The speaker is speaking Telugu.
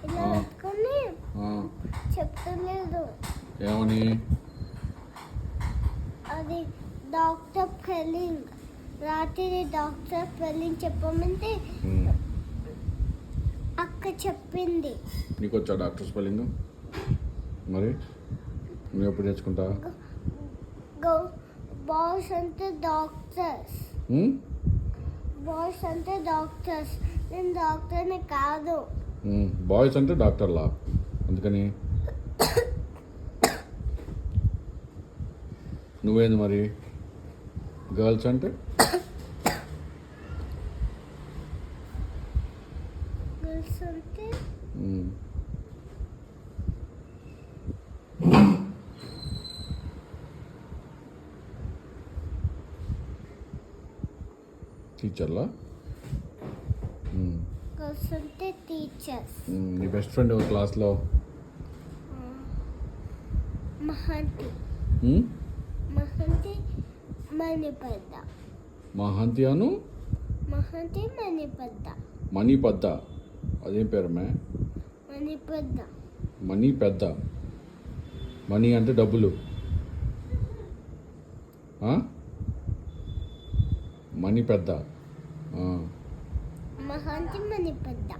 ఇలా పెట్టుకొని చెప్తలేదు ఏమని? అది డాక్టర్ స్పెల్లింగ్ రాత్రి డాక్టర్ స్పెల్లింగ్ చెప్పమంటే అక్క చెప్పింది. నీకు వచ్చా డాక్టర్ స్పెల్లింగ్? మరి నువ్వు ఎప్పుడు నేర్చుకుంటా? బాయ్స్ అంటే డాక్టర్స్, బాయ్స్ అంటే డాక్టర్స్. నేను డాక్టర్ని కాదు. బాయ్స్ అంటే డాక్టర్లా, అందుకని నువ్వేంది మరి? గర్ల్స్ అంటే గర్ల్స్ అంటే టీచర్లా? గర్ల్స్ అంటే టీచర్స్. నీ బెస్ట్ ఫ్రెండ్ ఎవరు క్లాస్లో? మహంతి మణిపద్ద. మహంతి అను మహంతి మణిపద్ద. మణిపద్ద, అదేం పేరమ్మే? మణిపద్ద. మనీ పెద్ద. మనీ అంటే డబ్బులు. మనీ పెద్ద. మహంతి మణిపద్ద.